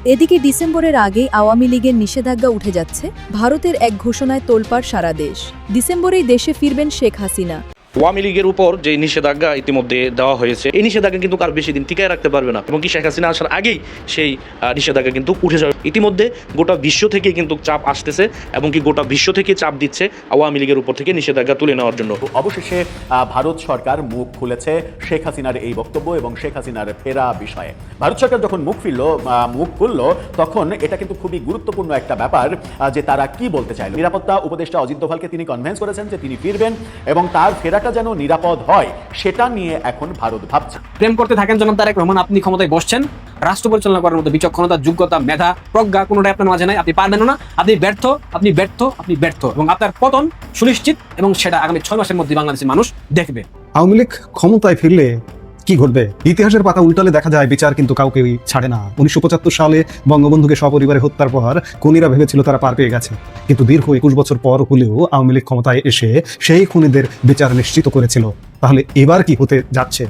এদিকে ডিসেম্বরের আগেই আওয়ামী লীগের নিষেধাজ্ঞা উঠে যাচ্ছে। ভারতের এক ঘোষণায় তোলপাড় সারা দেশ। ডিসেম্বরেই দেশে ফিরবেন শেখ হাসিনা। আওয়ামী লীগের উপর যে নিষেধাজ্ঞা ইতিমধ্যে দেওয়া হয়েছে, এই নিষেধাজ্ঞা কিন্তু আর বেশি দিন টিকায় রাখতে পারবে না, এবং কি শেখ হাসিনা আসার আগেই সেই নিষেধাজ্ঞা কিন্তু উঠে যাবে। ইতিমধ্যে গোটা বিশ্ব থেকে কিন্তু চাপ আসতেছে, এবং কি গোটা বিশ্ব থেকে চাপ দিচ্ছে আওয়ামী লীগের উপর থেকে নিষেধাজ্ঞা তুলে নেওয়ার জন্য। অবশেষে ভারত সরকার মুখ খুলেছে শেখ হাসিনার এই বক্তব্য এবং শেখ হাসিনার ফেরা বিষয়ে। ভারত সরকার যখন মুখ খুললো তখন এটা কিন্তু খুবই গুরুত্বপূর্ণ একটা ব্যাপার যে তারা কি বলতে চাইল। নিরাপত্তা উপদেষ্টা অজিত দোভালকে তিনি কনভিন্স করেছেন যে তিনি ফিরবেন এবং তার ফেরাটা যেন নিরাপদ হয় সেটা নিয়ে এখন ভারত ভাবছে। প্রেম করতে থাকেন জনাব তারেক রহমান, আপনি ক্ষমতায় বসছেন, রাষ্ট্র পরিচালনা করার মতো বিচক্ষণতা, যোগ্যতা, মেধা, প্রজ্ঞা কোনোটাই আপনার মাঝে নাই। আপনি পারবেন না, আপনি ব্যর্থ এবং আপনার পতন সুনিশ্চিত, এবং সেটা আগামী 6 মাসের মধ্যে বাংলাদেশের মানুষ দেখবে। আওয়ামী লীগ ক্ষমতায় ফিরলে কি ঘটবে? ইতিহাসের পাতা উল্টালে দেখা যায় বিচার কিন্তু কাউকে ছাড়ে না। 1975 সালে বঙ্গবন্ধুকে সপরিবারে হত্যার পর খুনিরা ভেবেছিল তারা পার পেয়ে গেছে, কিন্তু দীর্ঘ 21 বছর পর হলেও আওয়ামী লীগ ক্ষমতায় এসে সেই খুনিদের বিচার নিশ্চিত করেছিল। তাহলে এবার কি হতে যাচ্ছে?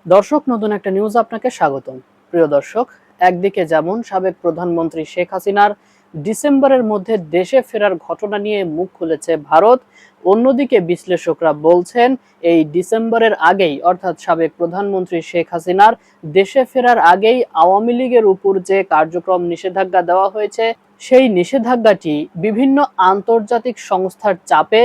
দর্শক, নতুন একটা নিউজ আপনাকে স্বাগতম। প্রিয় দর্শক, একদিকে যেমন সাবেক প্রধানমন্ত্রী শেখ হাসিনার ডিসেম্বরের মধ্যে দেশে ফেরার ঘটনা নিয়ে মুখ খুলেছে ভারত, অন্যদিকে বিশ্লেষকরা বলছেন এই ডিসেম্বরের আগেই, অর্থাৎ সাবেক প্রধানমন্ত্রী শেখ হাসিনার দেশে ফেরার আগেই আওয়ামী লীগের উপর যে কার্যক্রম নিষেধাজ্ঞা দেওয়া হয়েছে, সেই নিষেধাজ্ঞাটি বিভিন্ন আন্তর্জাতিক সংস্থার চাপে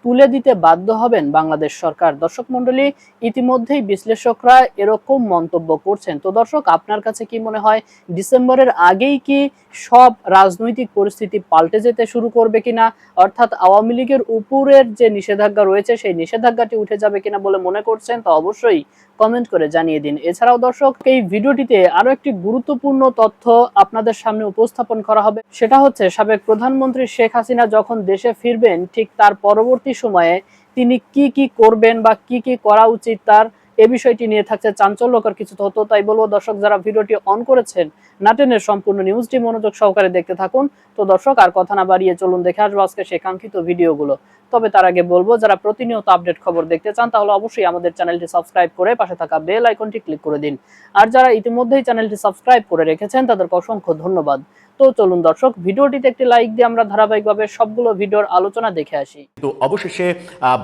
তুলে দিতে বাধ্য হবেন বাংলাদেশ সরকার। দর্শক মণ্ডলী, ইতিমধ্যেই বিশ্লেষকরা এরকম মন্তব্য করছেন। তো দর্শক, আপনার কাছে কি মনে হয়, ডিসেম্বরের আগেই কি সব রাজনৈতিক পরিস্থিতি পাল্টে যেতে শুরু করবে কিনা, অর্থাৎ আওয়ামী লীগের উপরের যে নিষেধাজ্ঞা রয়েছে সেই নিষেধাজ্ঞাটি উঠে যাবে কিনা বলে মনে করছেন? তো অবশ্যই কমেন্ট করে জানিয়ে দিন। এছাড়াও দর্শক, এই ভিডিওটিতে আরো একটি গুরুত্বপূর্ণ তথ্য আপনাদের সামনে উপস্থাপন করা হবে। সেটা হচ্ছে, সাবেক প্রধানমন্ত্রী শেখ হাসিনা যখন দেশে ফিরবেন, ঠিক তার পরবর্তী সময়ে তিনি কি কি করবেন বা কি কি করা উচিত তার, এ বিষয়টি নিয়ে থাকছে চাঞ্চল্যকর কিছু তথ্য। তাই বলবো দর্শক, যারা ভিডিওটি অন করেছেন না টেনে সম্পূর্ণ নিউজটি মনোযোগ সহকারে দেখতে থাকুন। তো দর্শক, আর কথা না বাড়িয়ে চলুন দেখে আসবো আজকে সেই কাঙ্ক্ষিত ভিডিওগুলো। তবে তার আগে বলবো, যারা প্রতিনিয়ত আপডেট খবর দেখতে চান তাহলে অবশ্যই আমাদের চ্যানেলটি সাবস্ক্রাইব করে পাশে থাকা বেল আইকনটি ক্লিক করে দিন। আর যারা ইতিমধ্যেই চ্যানেলটি সাবস্ক্রাইব করে রেখেছেন তাদেরকে অসংখ্য ধন্যবাদ। তো চলুন দর্শক, ভিডিওটিতে একটি লাইক দিয়ে আমরা ধারাবাহিকভাবে সবগুলো ভিডিওর আলোচনা দেখে আসি। তো অবশেষে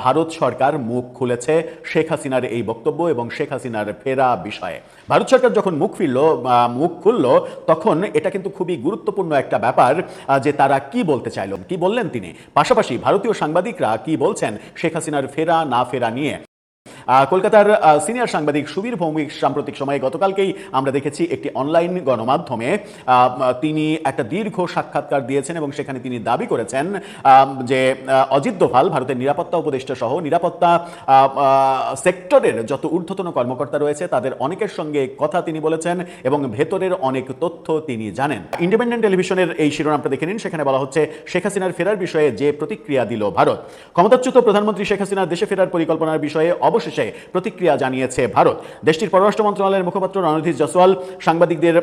ভারত সরকার মুখ খুলেছে শেখ হাসিনার এই বক্তব্য এবং শেখ হাসিনার ফেরা বিষয়ে। ভারত সরকার যখন মুখ খুললো তখন এটা কিন্তু খুবই গুরুত্বপূর্ণ একটা ব্যাপার যে তারা কি বলতে চাইল, কি বললেন তিনি, পাশাপাশি ভারতীয় সাংবাদিকরা কি বলছেন শেখ হাসিনার ফেরা না ফেরা নিয়ে। কলকাতার সিনিয়র সাংবাদিক সুবীর ভৌমিক সাম্প্রতিক সময়ে গতকালকেই আমরা দেখেছি একটি অনলাইন গণমাধ্যমে তিনি একটা দীর্ঘ সাক্ষাৎকার দিয়েছেন এবং সেখানে তিনি দাবি করেছেন যে অজিত দোভাল, ভারতের নিরাপত্তা উপদেষ্টা সহ নিরাপত্তা সেক্টরের যত ঊর্ধ্বতন কর্মকর্তা রয়েছে তাদের অনেকের সঙ্গে কথা তিনি বলেছেন এবং ভেতরের অনেক তথ্য তিনি জানেন। ইন্ডিপেন্ডেন্ট টেলিভিশনের এই শিরোনামটা দেখে নিন। সেখানে বলা হচ্ছে, শেখ হাসিনার ফেরার বিষয়ে যে প্রতিক্রিয়া দিল ভারত। ক্ষমতাচ্যুত প্রধানমন্ত্রী শেখ হাসিনার দেশে ফেরার পরিকল্পনার বিষয়ে অবশেষে প্রতিক্রিয়া জানিয়েছে ভারত। দেশটির পররাষ্ট্র মন্ত্রণালয়ের মুখপাত্র রণধীর জয়সওয়াল সাংবাদিকদের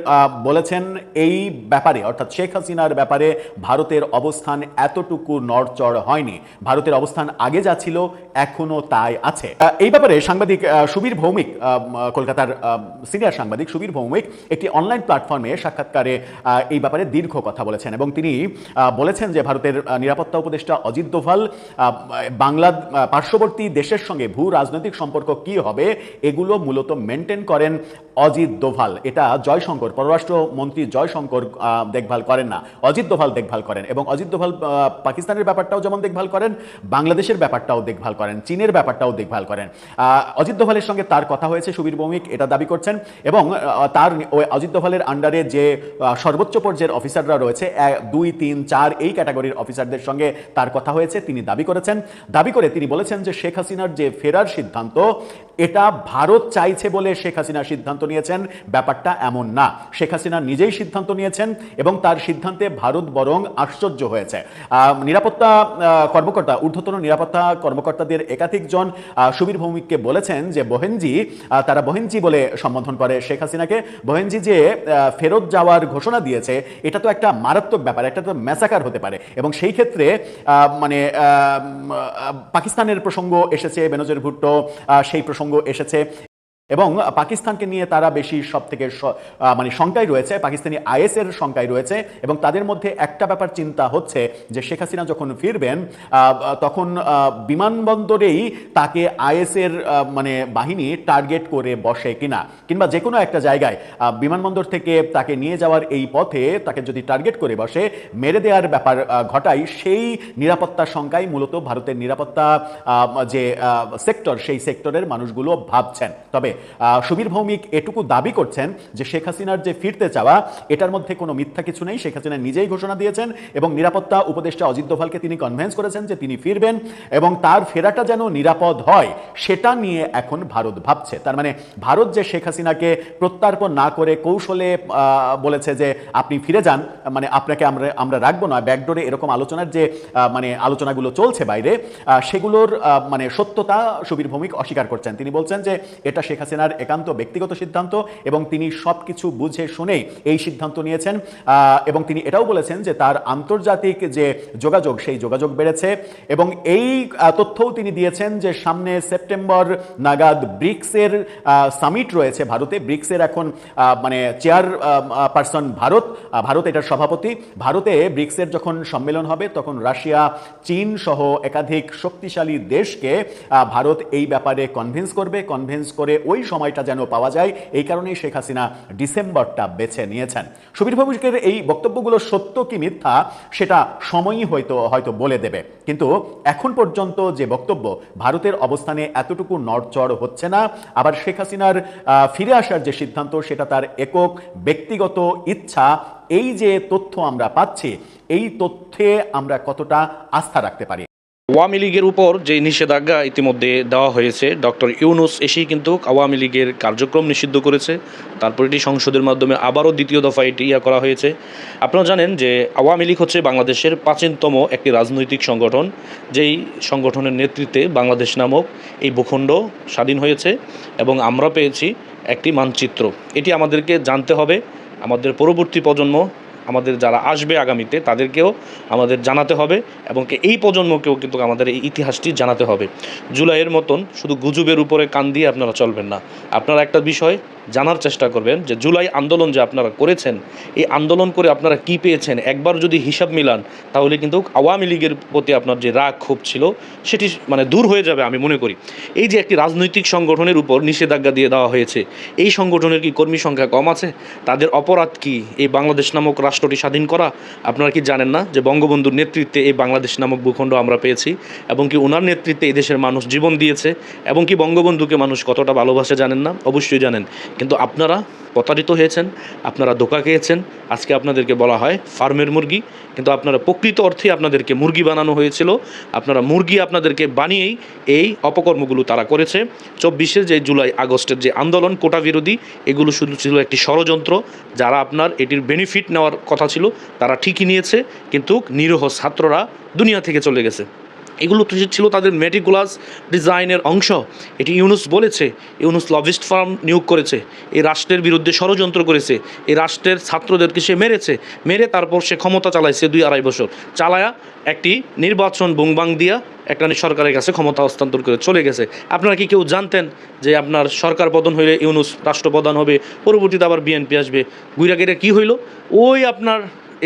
বলেছেন, এই ব্যাপারে অর্থাৎ শেখ হাসিনার ব্যাপারে ভারতের অবস্থান এতটুকু নড়চড় হয়নি। ভারতের অবস্থান আগে যা ছিল এখনো তাই আছে। এই ব্যাপারে সাংবাদিক সুবীর ভৌমিক, কলকাতার সিনিয়র সাংবাদিক সুবীর ভৌমিক একটি অনলাইন প্ল্যাটফর্মে সাক্ষাৎকারে এই ব্যাপারে দীর্ঘ কথা বলেছেন এবং তিনি বলেছেন যে ভারতের নিরাপত্তা উপদেষ্টা অজিত দোভাল বাংলার পার্শ্ববর্তী দেশের সঙ্গে ভূ রাজনৈতিক সম্পর্ক কি হবে এগুলো মূলত মেনটেন করেন অজিত দোভাল। এটা জয়শঙ্কর, পররাষ্ট্র মন্ত্রী জয়শঙ্কর দেখভাল করেন না, অজিত দোভাল দেখভাল করেন। এবং অজিত দোভাল পাকিস্তানের ব্যাপারটাও যেমন দেখভাল করেন, বাংলাদেশের ব্যাপারটাও দেখভাল করেন, চীনের ব্যাপারটাও দেখভাল করেন। অজিত দোভালের সঙ্গে তার কথা হয়েছে, সুবীর ভৌমিক এটা দাবি করছেন। এবং তার অজিত দোভালের আন্ডারে যে সর্বোচ্চ পর্যায়ের অফিসাররা রয়েছে 2, 3, 4 এই ক্যাটাগরির অফিসারদের সঙ্গে তার কথা হয়েছে, তিনি দাবি করেছেন। দাবি করে তিনি বলেছেন যে শেখ হাসিনার যে ফেরার সিদ্ধান্ত, এটা ভারত চাইছে বলে শেখ হাসিনা সিদ্ধান্ত নিয়েছেন, ব্যাপারটা এমন না। শেখ হাসিনা নিজেই সিদ্ধান্ত নিয়েছেন এবং তার সিদ্ধান্তে ভারত বরং আশ্চর্য হয়েছে। নিরাপত্তা কর্মকর্তা, ঊর্ধ্বতন নিরাপত্তা কর্মকর্তাদের একাধিকজন সুবীর ভৌমিককে বলেছেন যে তারা বহেনজি বলে সম্বোধন করে শেখ হাসিনাকে। বহেনজি যে ফেরত যাওয়ার ঘোষণা দিয়েছে, এটা তো একটা মারাত্মক ব্যাপার, একটা তো ম্যাসাকার হতে পারে। এবং সেই ক্ষেত্রে পাকিস্তানের প্রসঙ্গ এসেছে, বেনজির ভুট্টো সেই প্রসঙ্গ এসেছে। এবং পাকিস্তানকে নিয়ে তারা বেশি সব থেকে মানে শঙ্কায় রয়েছে, পাকিস্তানি আইএসের শঙ্কায় রয়েছে। এবং তাদের মধ্যে একটা ব্যাপার চিন্তা হচ্ছে যে শেখ হাসিনা যখন ফিরবেন তখন বিমানবন্দরেই তাকে আইএসের মানে বাহিনী টার্গেট করে বসে কিনা, কিংবা যে কোনো একটা জায়গায় বিমানবন্দর থেকে তাকে নিয়ে যাওয়ার এই পথে তাকে যদি টার্গেট করে বসে মেরে দেওয়ার ব্যাপার ঘটায়, সেই নিরাপত্তা শঙ্কায় মূলত ভারতের নিরাপত্তা যে সেক্টর সেই সেক্টরের মানুষগুলো ভাবছেন। তবে সুবীর ভৌমিক এটুকু দাবি করছেন যে শেখ হাসিনার যে ফিরতে চাওয়া এটার মধ্যে কোনো মিথ্যা কিছু নেই। শেখ হাসিনা নিজেই ঘোষণা দিয়েছেন এবং নিরাপত্তা উপদেষ্টা অজিত দোভালকে তিনি কনভিন্স করেছেন যে তিনি ফিরবেন এবং তার ফেরাটা যেন নিরাপদ হয় সেটা নিয়ে এখন ভারত ভাবছে। তার মানে ভারত যে শেখ হাসিনাকে প্রত্যার্পণ না করে কৌশলে বলেছে যে আপনি ফিরে যান, মানে আপনাকে আমরা রাখবো না, ব্যাকডোরে এরকম আলোচনার যে মানে আলোচনাগুলো চলছে বাইরে, সেগুলোর মানে সত্যতা সুবীর ভৌমিক অস্বীকার করছেন। তিনি বলছেন যে এটা শেখ হাসিনার একান্ত ব্যক্তিগত সিদ্ধান্ত এবং তিনি সবকিছু বুঝে শুনেই এই সিদ্ধান্ত নিয়েছেন। এবং তিনি এটাও বলেছেন যে তার আন্তর্জাতিক যে যোগাযোগ সেই যোগাযোগ বেড়েছে এবং এই তথ্যও তিনি দিয়েছেন যে সামনে সেপ্টেম্বর নাগাদ ব্রিক্সের সামিট রয়েছে ভারতে। ব্রিক্সের এখন মানে চেয়ার পারসন ভারত এটার সভাপতি। ভারতে ব্রিক্সের যখন সম্মেলন হবে তখন রাশিয়া, চীন সহ একাধিক শক্তিশালী দেশকে ভারত এই ব্যাপারে কনভিন্স করে ওই সময়টা যেন পাওয়া যায়। এই কারণেই শেখ হাসিনা ডিসেম্বরটা বেছে নিয়েছেন। সুবীর ভৌমিকের এই বক্তব্যগুলো সত্য কি মিথ্যা সেটা সময়ই হয়তো বলে দেবে, কিন্তু এখন পর্যন্ত যে বক্তব্য ভারতের অবস্থানে এতটুকু নড়চড় হচ্ছে না। আবার শেখ হাসিনার ফিরে আসার যে সিদ্ধান্ত সেটা তার একক ব্যক্তিগত ইচ্ছা। এই যে তথ্য আমরা পাচ্ছি এই তথ্যে আমরা কতটা আস্থা রাখতে পারি? আওয়ামী লীগের উপর যে নিষেধাজ্ঞা ইতিমধ্যে দেওয়া হয়েছে, ডক্টর ইউনূস এসেই কিন্তু আওয়ামী লীগের কার্যক্রম নিষিদ্ধ করেছে। তারপর এটি সংসদের মাধ্যমে আবারও দ্বিতীয় দফা এটি করা হয়েছে। আপনারা জানেন যে আওয়ামী লীগ হচ্ছে বাংলাদেশের প্রাচীনতম একটি রাজনৈতিক সংগঠন, যেই সংগঠনের নেতৃত্বে বাংলাদেশ নামক এই ভূখণ্ড স্বাধীন হয়েছে এবং আমরা পেয়েছি একটি মানচিত্র। এটি আমাদেরকে জানতে হবে, আমাদের পরবর্তী প্রজন্ম, আমাদের যারা আসবে আগামীতে তাদেরকেও আমাদের জানাতে হবে এবং এই প্রজন্মকেও কিন্তু আমাদের এই ইতিহাসটি জানাতে হবে। জুলাইয়ের মতন শুধু গুজবের উপরে কান দিয়ে আপনারা চলবেন না। আপনারা একটা বিষয় জানার চেষ্টা করবেন যে জুলাই আন্দোলন যে আপনারা করেছেন, এই আন্দোলন করে আপনারা কি পেয়েছেন একবার যদি হিসাব মিলান তাহলে কিন্তু আওয়ামী লীগের প্রতি আপনার যে রাগ ক্ষোভ ছিল সেটি মানে দূর হয়ে যাবে আমি মনে করি। এই যে একটি রাজনৈতিক সংগঠনের উপর নিষেধাজ্ঞা দিয়ে দেওয়া হয়েছে, এই সংগঠনের কি কর্মী সংখ্যা কম আছে? তাদের অপরাধ কি এই বাংলাদেশ নামক রাষ্ট্রটি স্বাধীন করা? আপনারা কি জানেন না যে বঙ্গবন্ধুর নেতৃত্বে এই বাংলাদেশ নামক ভূখণ্ড আমরা পেয়েছি এবং কি ওনার নেতৃত্বে এই দেশের মানুষ জীবন দিয়েছে এবং কি বঙ্গবন্ধুকে মানুষ কতটা ভালোবাসে জানেন না? অবশ্যই জানেন। কিন্তু আপনারা প্রতারিত হয়েছেন, আপনারা ধোঁকা খেয়েছেন। আজকে আপনাদেরকে বলা হয় ফার্মের মুরগি, কিন্তু আপনারা প্রকৃত অর্থে আপনাদেরকে মুরগি বানানো হয়েছিল। আপনারা মুরগি আপনাদেরকে বানিয়েই এই অপকর্মগুলো তারা করেছে। 24শে যে জুলাই আগস্টের যে আন্দোলন কোটা বিরোধী, এগুলো শুধু ছিল একটি ষড়যন্ত্র। যারা আপনার এটির বেনিফিট নেওয়ার কথা ছিল তারা ঠিকই নিয়েছে, কিন্তু নিরীহ ছাত্ররা দুনিয়া থেকে চলে গেছে। এগুলো ছিল তাদের মেটিকুলাস ডিজাইনের অংশ। এটি ইউনূস বলেছে, ইউনূস লবিস্ট ফার্ম নিয়োগ করেছে, এই রাষ্ট্রের বিরুদ্ধে ষড়যন্ত্র করেছে, এই রাষ্ট্রের ছাত্রদেরকে সে মেরে তারপর সে ক্ষমতা চালাইছে 2-2.5 বছর চালায়া একটি নির্বাচন বুংবাং দিয়া একটা সরকারের কাছে ক্ষমতা হস্তান্তর করে চলে গেছে। আপনারা কি কেউ জানতেন যে আপনার সরকার পতন হইলে ইউনূস রাষ্ট্রপ্রধান হবে, পরবর্তীতে আবার বিএনপি আসবে? গুইরাগেরা কি হইল? ওই আপনার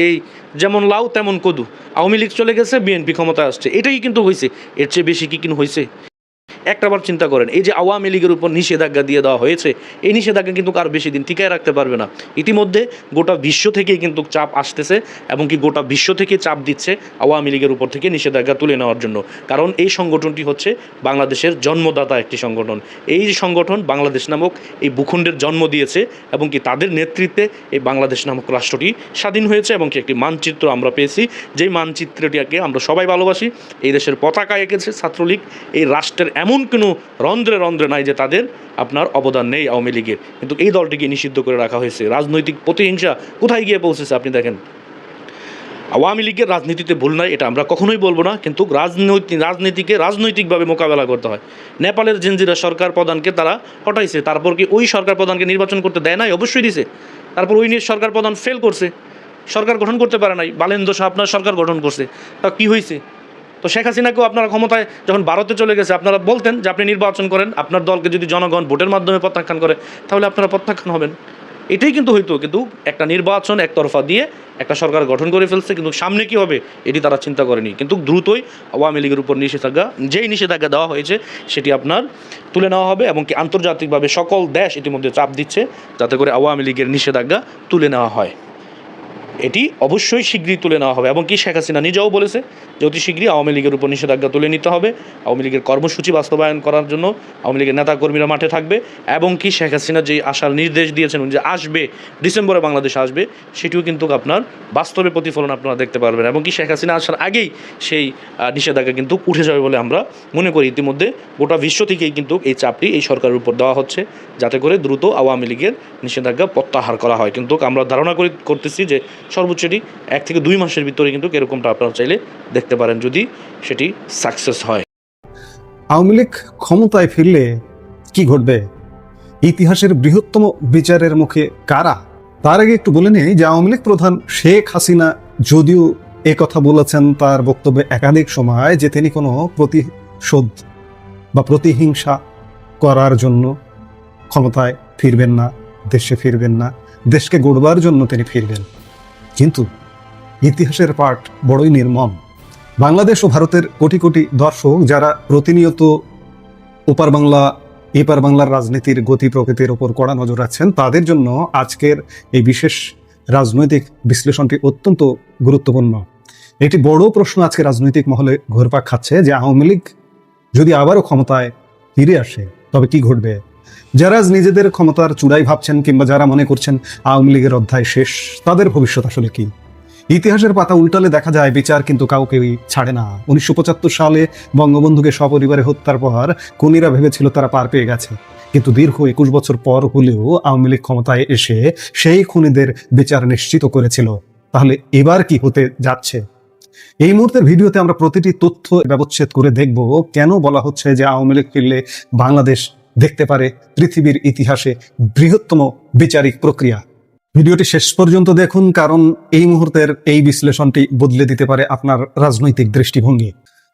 এই যেমন লাউ তেমন কদু, আওয়ামী লীগ চলে গেছে, বিএনপি ক্ষমতায় আসছে, এটাই কিন্তু হয়েছে। এর চেয়ে বেশি কি কিন্তু হয়েছে? একটাবার চিন্তা করেন, এই যে আওয়ামী লীগের উপর নিষেধাজ্ঞা দিয়ে দেওয়া হয়েছে, এই নিষেধাজ্ঞা কিন্তু আর বেশি দিন টিকায় রাখতে পারবে না। ইতিমধ্যে গোটা বিশ্ব থেকেই কিন্তু চাপ আসতেছে এবং কি গোটা বিশ্ব থেকে চাপ দিচ্ছে আওয়ামী লীগের উপর থেকে নিষেধাজ্ঞা তুলে নেওয়ার জন্য। কারণ এই সংগঠনটি হচ্ছে বাংলাদেশের জন্মদাতা একটি সংগঠন। এই সংগঠন বাংলাদেশ নামক এই ভূখণ্ডের জন্ম দিয়েছে এবং কি তাদের নেতৃত্বে এই বাংলাদেশ নামক রাষ্ট্রটি স্বাধীন হয়েছে এবং কি একটি মানচিত্র আমরা পেয়েছি, যেই মানচিত্রটিকে আমরা সবাই ভালোবাসি। এই দেশের পতাকা এঁকেছে ছাত্রলীগ। এই রাষ্ট্রের এমন কোনো রন্ধ্রে নাই যে তাদের আপনার অবদান নেই আওয়ামী লীগের, কিন্তু এই দলটিকে নিষিদ্ধ করে রাখা হয়েছে। রাজনৈতিক প্রতিহিংসা কোথায় গিয়ে পৌঁছেছে আপনি দেখেন। আওয়ামী লীগের রাজনীতিতে ভুল নাই, এটা আমরা কখনোই বলবো না, কিন্তু রাজনীতিকে রাজনৈতিকভাবে মোকাবেলা করতে হয়। নেপালের জেনজিরা সরকার প্রধানকে তারা হটাইছে, তারপর কি ওই সরকার প্রধানকে নির্বাচন করতে দেয় নাই? অবশ্যই দিছে। তারপর ওই নিয়ে সরকার প্রধান ফেল করছে, সরকার গঠন করতে পারে নাই। বালেন্দ্র শাহ আপনার সরকার গঠন করছে, তা কী হয়েছে? তো শেখ হাসিনাকেও আপনারা ক্ষমতায় যখন ভারতে চলে গেছে আপনারা বলতেন যে আপনি নির্বাচন করেন, আপনার দলকে যদি জনগণ ভোটের মাধ্যমে প্রত্যাখ্যান করে তাহলে আপনারা প্রত্যাখ্যান হবেন। এটাই কিন্তু হইতো, কিন্তু একটা নির্বাচন একতরফা দিয়ে একটা সরকার গঠন করে ফেলছে, কিন্তু সামনে কি হবে এটি তারা চিন্তা করেনি। কিন্তু দ্রুতই আওয়ামী লীগের উপর নিষেধাজ্ঞা, যেই নিষেধাজ্ঞা দেওয়া হয়েছে সেটি আপনার তুলে নেওয়া হবে, এবং কি আন্তর্জাতিকভাবে সকল দেশ ইতিমধ্যে চাপ দিচ্ছে যাতে করে আওয়ামী লীগের নিষেধাজ্ঞা তুলে নেওয়া হয়। এটি অবশ্যই শীঘ্রই তুলে নেওয়া হবে, এবং কি শেখ হাসিনা নিজেও বলেছে যে অতি শীঘ্রই আওয়ামী লীগের উপর নিষেধাজ্ঞা তুলে নিতে হবে। আওয়ামী লীগের কর্মসূচি বাস্তবায়ন করার জন্য আওয়ামী লীগের নেতাকর্মীরা মাঠে থাকবে, এবং কি শেখ হাসিনা যে আসার নির্দেশ দিয়েছেন যে আসবে ডিসেম্বরে বাংলাদেশ আসবে, সেটিও কিন্তু আপনার বাস্তবে প্রতিফলন আপনারা দেখতে পারবেন, এবং কি শেখ হাসিনা আসার আগেই সেই নিষেধাজ্ঞা কিন্তু উঠে যাবে বলে আমরা মনে করি। ইতিমধ্যে গোটা বিশ্ব থেকেই কিন্তু এই চাপটি এই সরকারের উপর দেওয়া হচ্ছে যাতে করে দ্রুত আওয়ামী লীগের নিষেধাজ্ঞা প্রত্যাহার করা হয়। কিন্তু আমরা ধারণা করতেছি যে সর্বোচ্চটি 1 থেকে 2 মাসের ভিতরে কিন্তু এরকমটা আপনারা চাইলে দেখতে পারেন যদি সেটি সাকসেস হয়। আওয়ামী লীগ ক্ষমতায় ফিরলে কি ঘটবে? ইতিহাসের বৃহত্তম বিচারের মুখে কারা? তার আগে একটু বলে নেই যে আওয়ামী লীগ প্রধান শেখ হাসিনা যদিও কথা বলেছেন তার বক্তব্যে একাধিক সময় যে তিনি কোনো প্রতিশোধ বা প্রতিহিংসা করার জন্য ক্ষমতায় ফিরবেন না, দেশে ফিরবেন না, দেশকে গড়বার জন্য তিনি ফিরবেন। কিন্তু ইতিহাসের পাঠ বড়ই নির্মম। বাংলাদেশ ও ভারতের কোটি কোটি দর্শক যারা প্রতিনিয়ত ওপার বাংলা এপার বাংলার রাজনীতির গতি প্রকৃতির ওপর কড়া নজর রাখছেন, তাদের জন্য আজকের এই বিশেষ রাজনৈতিক বিশ্লেষণটি অত্যন্ত গুরুত্বপূর্ণ। একটি বড় প্রশ্ন আজকে রাজনৈতিক মহলে ঘুরপাক খাচ্ছে যে আওয়ামী লীগ যদি আবারও ক্ষমতায় ফিরে আসে তবে কি ঘটবে? যারা আজ নিজেদের ক্ষমতার চূড়ায় ভাবছেন কিংবা যারা মনে করছেন আওয়ামী লীগের অধ্যায় শেষ, তাদের ভবিষ্যৎ আসলে কি? ইতিহাসের পাতা উল্টালে দেখা যায় বিচার কিন্তু কাউকেই ছাড়ে না। 1975 সালে বঙ্গবন্ধুকে সপরিবারে হত্যার পর খুনিরা ভেবেছিল তারা পার পেয়ে গেছে, কিন্তু দীর্ঘ 21 বছর পর হলেও আওয়ামী লীগ ক্ষমতায় এসে সেই খুনিদের বিচার নিশ্চিত করেছিল। তাহলে এবার কি হতে যাচ্ছে? এই মুহূর্তের ভিডিওতে আমরা প্রতিটি তথ্য ব্যবচ্ছেদ করে দেখব কেন বলা হচ্ছে যে আওয়ামী লীগ ফিরলে বাংলাদেশ দেখতে পারে পৃথিবীর ইতিহাসে বৃহত্তম বিচারিক প্রক্রিয়া। ভিডিওটি শেষ পর্যন্ত দেখুন, কারণ এই মুহূর্তের এই বিশ্লেষণটি বদলে দিতে পারে আপনার রাজনৈতিক দৃষ্টিভঙ্গি।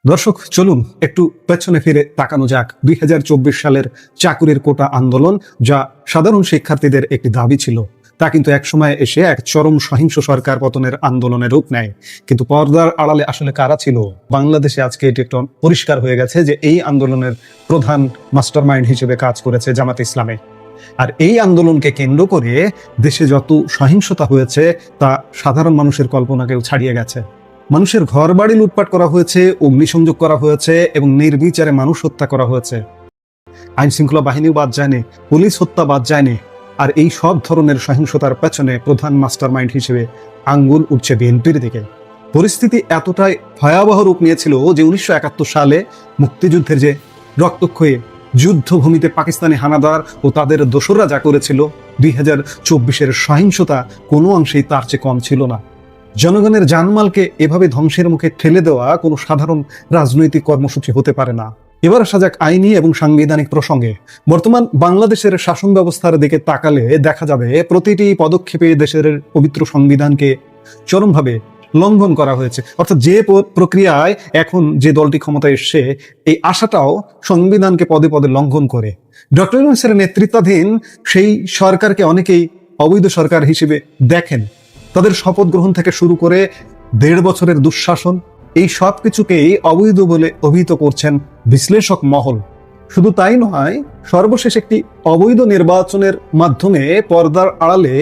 দর্শক, চলুন একটু পেছনে ফিরে তাকানো যাক। 2024 সালের চাকুরির কোটা আন্দোলন, যা সাধারণ শিক্ষার্থীদের একটি দাবি ছিল, তা কিন্তু একসময় এসে এক চরম সহিংস সরকার পতনের আন্দোলনের রূপ নেয়। কিন্তু পর্দার আড়ালে আসলে কারা ছিল? বাংলাদেশে আজকে এটি একটু পরিষ্কার হয়ে গেছে যে এই আন্দোলনের প্রধান মাস্টারমাইন্ড হিসেবে কাজ করেছে জামাতে ইসলামী। আর এই আন্দোলনকে কেন্দ্র করে দেশে যত সহিংসতা হয়েছে তা সাধারণ মানুষের কল্পনাকেও ছাড়িয়ে গেছে। মানুষের ঘর বাড়ি লুটপাট করা হয়েছে, অগ্নিসংযোগ করা হয়েছে এবং নির্বিচারে মানুষ হত্যা করা হয়েছে। আইন শৃঙ্খলা বাহিনীও বাদ যায়নি, পুলিশ হত্যা বাদ যায়নি। আর এই সব ধরনের সহিংসতার পেছনে প্রধান মাস্টারমাইন্ড হিসেবে আঙ্গুল উঠছে বিএনপির দিকে। পরিস্থিতি এতটাই ভয়াবহ রূপ নিয়েছিল যে 1971 সালে মুক্তিযুদ্ধের যে রক্তক্ষয়ী যুদ্ধভূমিতে পাকিস্তানি হানাদার ও তাদের দোসররা যা করেছিল, 2024-এর সহিংসতা কোনো অংশেই তার চেয়ে কম ছিল না। জনগণের জানমালকে এভাবে ধ্বংসের মুখে ঠেলে দেওয়া কোনো সাধারণ রাজনৈতিক কর্মসূচি হতে পারে না। এবার আসা যাক আইনি এবং সাংবিধানিক প্রসঙ্গে। বর্তমান বাংলাদেশের শাসন ব্যবস্থার দিকে তাকালে দেখা যাবে প্রতিটি পদক্ষেপে দেশের পবিত্র সংবিধানকে চরমভাবে লঙ্ঘন করা হয়েছে। অর্থাৎ যে প্রক্রিয়ায় এখন যে দলটি ক্ষমতায় এসছে, এই আশাটাও সংবিধানকে পদে পদে লঙ্ঘন করে। ডক্টর ইউনূসের নেতৃত্বাধীন সেই সরকারকে অনেকেই অবৈধ সরকার হিসেবে দেখেন। তাদের শপথ গ্রহণ থেকে শুরু করে 1.5 বছরের দুঃশাসন, এই সব কিছুকেই অবৈধ বলে অভিহিত করছেন বিশ্লেষক মহল। শুধু তাই নয়, সর্বশেষ একটি অবৈধ নির্বাচনের মাধ্যমে পর্দার আড়ালে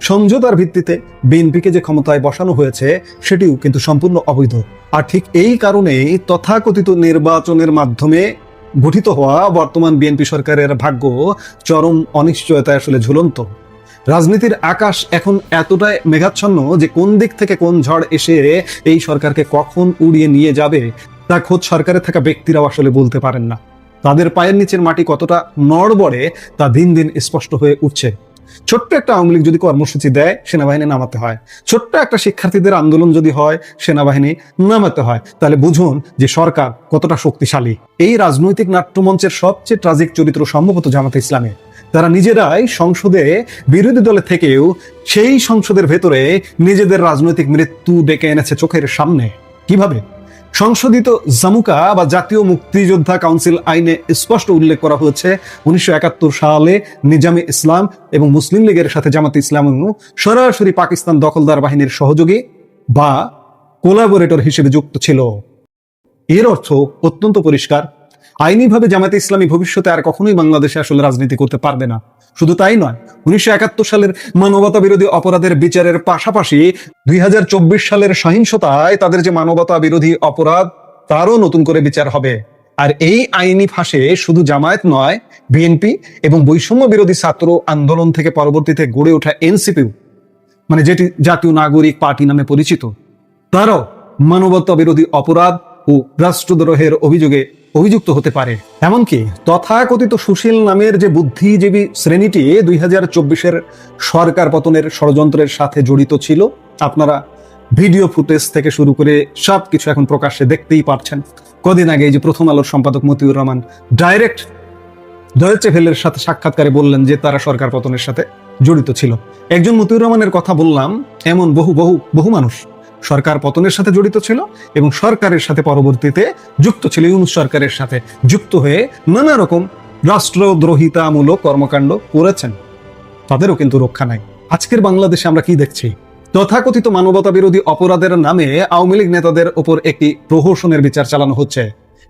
সমঝোতার ভিত্তিতে বিএনপিকে যে ক্ষমতায় বসানো হয়েছে সেটিও কিন্তু সম্পূর্ণ অবৈধ। আর ঠিক এই কারণেই তথাকথিত নির্বাচনের মাধ্যমে গঠিত হওয়া বর্তমান বিএনপি সরকারের ভাগ্য চরম অনিশ্চয়তায় আসলে ঝুলন্ত। রাজনীতির আকাশ এখন এতটাই মেঘাচ্ছন্ন যে কোন দিক থেকে কোন ঝড় এসে এই সরকারকে কখন উড়িয়ে নিয়ে যাবে তা খোদ সরকারে থাকা ব্যক্তিরাও আসলে বলতে পারেন না। তাদের পায়ের নিচের মাটি কতটা নড়বড়ে তা দিন দিন স্পষ্ট হয়ে উঠছে। ছোট্ট একটা আওয়ামী লীগ যদি কর্মসূচি দেয়, সেনাবাহিনী নামাতে হয়। ছোট্ট একটা শিক্ষার্থীদের আন্দোলন যদি হয়, সেনাবাহিনী নামাতে হয়। তাহলে বুঝুন যে সরকার কতটা শক্তিশালী। এই রাজনৈতিক নাট্যমঞ্চের সবচেয়ে ট্রাজিক চরিত্র সম্ভবত জামাতে ইসলামী। তারা নিজেরাই সংসদে বিরোধী দলে থেকেও সেই সংসদের ভেতরে নিজেদের রাজনৈতিক মৃত্যু ডেকে এনেছে চোখের সামনে। কিভাবে? সংশোধিত জামুকা বা জাতীয় মুক্তিযোদ্ধা কাউন্সিল আইনে স্পষ্ট উল্লেখ করা হয়েছে 1971 সালে নিজামে ইসলাম এবং মুসলিম লীগের সাথে জামাতে ইসলাম সরাসরি পাকিস্তান দখলদার বাহিনীর সহযোগী বা কোলাবোরেটর হিসেবে যুক্ত ছিল। এর অর্থ অত্যন্ত পরিষ্কার, আইনিভাবে জামাতে ইসলামী ভবিষ্যতে আর কখনোই বাংলাদেশে আসলে রাজনীতি করতে পারবে না। শুধু তাই নয়, 1971 সালের মানবতা বিরোধী অপরাধের বিচারের পাশাপাশি 2024 সালের সহিংসতায় তাদের যে মানবতা বিরোধী অপরাধ তারও নতুন করে বিচার হবে। আর এই আইনি ফাঁসে শুধু জামায়াত নয়, বিএনপি এবং বৈষম্য বিরোধী ছাত্র আন্দোলন থেকে পরবর্তীতে গড়ে ওঠা এনসিপি, মানে যেটি জাতীয় নাগরিক পার্টি নামে পরিচিত, তারাও মানবতা বিরোধী অপরাধ ও রাষ্ট্রদ্রোহের অভিযোগে অভিযুক্ত হতে পারে। এমনকি তথাকথিত সুশীল নামের যে বুদ্ধিজীবী শ্রেণীটি 2024-এর সরকার পতনের ষড়যন্ত্রের সাথে জড়িত ছিল, আপনারা ভিডিও ফুটেজ থেকে শুরু করে সবকিছু এখন প্রকাশ্যে দেখতেই পারছেন। কদিন আগে এই যে প্রথম আলোর সম্পাদক মতিউর রহমান ডাইরেক্ট ডয়েচে ভেলের সাথে সাক্ষাৎকারে বললেন যে তারা সরকার পতনের সাথে জড়িত ছিল। একজন মতিউর রহমানের কথা বললাম, এমন বহু বহু বহু মানুষ সরকার পতনের সাথে জড়িত ছিল এবং সরকারের সাথে পরবর্তীতে যুক্ত ছিল, ইউনূস সরকারের সাথে যুক্ত হয়ে নানা রকম রাষ্ট্রদ্রোহিতামূলক কর্মকাণ্ড করেছেন। তাদেরও কিন্তু রক্ষা নাই। আজকের বাংলাদেশে আমরা কি দেখছি? তথাকথিত মানবতা বিরোধী অপরাধের নামে আওয়ামী লীগ নেতাদের ওপর একটি প্রহসনের বিচার চালানো হচ্ছে,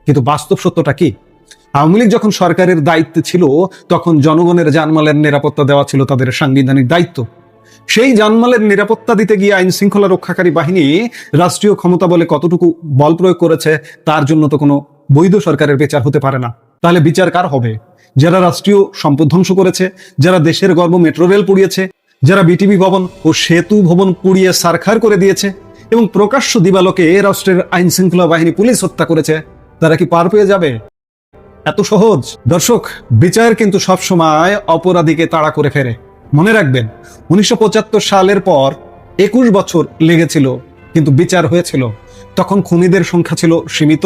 কিন্তু বাস্তব সত্যটা কি? আওয়ামী লীগ যখন সরকারের দায়িত্বে ছিল তখন জনগণের জানমালের নিরাপত্তা দেওয়া ছিল তাদের সাংবিধানিক দায়িত্ব। সেই জানমালের নিরাপত্তা দিতে গিয়ে আইন শৃঙ্খলা রক্ষাকারী বাহিনী রাষ্ট্রীয় ক্ষমতা বলে কতটুকু বল প্রয়োগ করেছে তার জন্য তো কোনো বৈধ সরকারের বিচার হতে পারে না। তাহলে বিচার কার হবে? যারা রাষ্ট্রীয় সম্পদ ধ্বংস করেছে, যারা দেশের গর্ব মেট্রো রেল পুড়িয়েছে, যারা বিটিভি ভবন ও সেতু ভবন পুড়িয়ে সারখার করে দিয়েছে এবং প্রকাশ্য দিবালোকে রাষ্ট্রের আইন শৃঙ্খলা বাহিনী পুলিশ হত্যা করেছে, তারা কি পার পেয়ে যাবে? এত সহজ? দর্শক, বিচার কিন্তু সবসময় অপরাধীকে তাড়া করে ফেরে। মনে রাখবেন, 1975 সালের পর 21 বছর লেগেছিল কিন্তু বিচার হয়েছিল। তখন খুনিদের সংখ্যা ছিল সীমিত,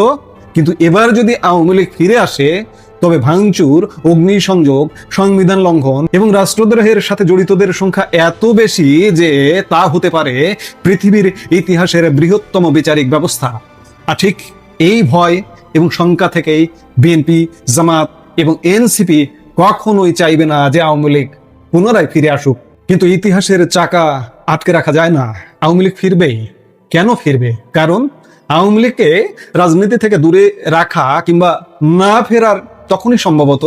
কিন্তু এবার যদি আওয়ামী লীগ ফিরে আসে তবে ভাঙচুর, অগ্নিসংযোগ, সংবিধান লঙ্ঘন এবং রাষ্ট্রদ্রোহের সাথে জড়িতদের সংখ্যা এত বেশি যে তা হতে পারে পৃথিবীর ইতিহাসের বৃহত্তম বিচারিক ব্যবস্থা। আর ঠিক এই ভয় এবং শঙ্কা থেকেই বিএনপি, জামাত এবং এনসিপি কখনোই চাইবে না যে আওয়ামী লীগ পুনরায় ফিরে আসুক। কিন্তু ইতিহাসের চাকা আটকে রাখা যায় না, আওয়ামী লীগ ফিরবেই। কেন ফিরবে? কারণ আওয়ামী লীগকে রাজনীতি থেকে দূরে রাখা কিংবা না ফেরার তখনই সম্ভবত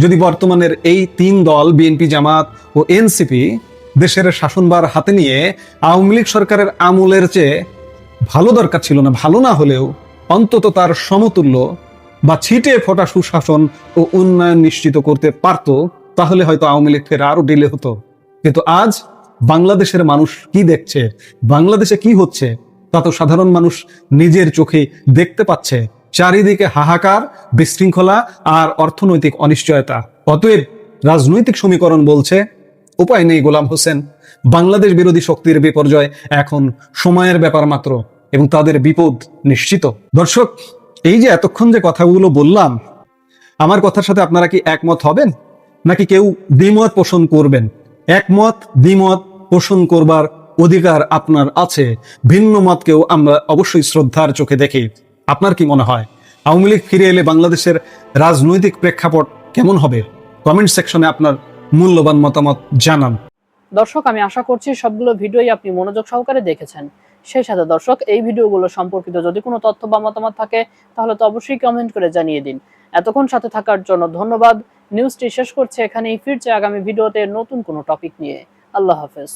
যদি বর্তমানের এই তিন দল বিএনপি, জামাত ও এনসিপি দেশের শাসনভার হাতে নিয়ে আওয়ামী লীগ সরকারের আমলের চেয়ে ভালো দরকার ছিল না, ভালো না হলেও অন্তত তার সমতুল্য বা ছিটে ফোটা সুশাসন ও উন্নয়ন নিশ্চিত করতে পারত, তাহলে হয়তো আওয়ামী লীগ ফেরা আরো ডিলে হতো। কিন্তু আজ বাংলাদেশের মানুষ কি দেখছে, বাংলাদেশে কি হচ্ছে তা তো সাধারণ মানুষ নিজের চোখে দেখতে পাচ্ছে। চারিদিকে হাহাকার, বিশৃঙ্খলা আর অর্থনৈতিক অনিশ্চয়তা। অতএব রাজনৈতিক সমীকরণ বলছে উপায় নেই গোলাম হোসেন, বাংলাদেশ বিরোধী শক্তির বিপর্যয় এখন সময়ের ব্যাপার মাত্র এবং তাদের বিপদ নিশ্চিত। দর্শক, এই যে এতক্ষণ যে কথাগুলো বললাম, আমার কথার সাথে আপনারা কি একমত হবেন নাকি কেউ দ্বিমত পোষণ করবেন? একমত, দ্বিমত পোষণ করবার অধিকার আপনার আছে। ভিন্ন মতকেও আমরা অবশ্যই শ্রদ্ধার চোখে দেখি। আপনার কি মনে হয় আওয়ামী লীগ ফিরে এলে বাংলাদেশের রাজনৈতিক প্রেক্ষাপট কেমন হবে? কমেন্ট সেকশনে আপনার মূল্যবান মতামত জানান। দর্শক, আমি আশা করছি সবগুলো ভিডিওই আপনি মনোযোগ সহকারে দেখেছেন। সেই সাথে দর্শক, এই ভিডিওগুলো সম্পর্কিত যদি কোনো তথ্য বা মতামত থাকে তাহলে তো অবশ্যই কমেন্ট করে জানিয়ে দিন। এতক্ষণ সাথে থাকার জন্য ধন্যবাদ। নিউজটি শেষ করছে এখানেই, ফিরছে আগামী ভিডিওতে নতুন কোনো টপিক নিয়ে। আল্লাহ হাফেজ।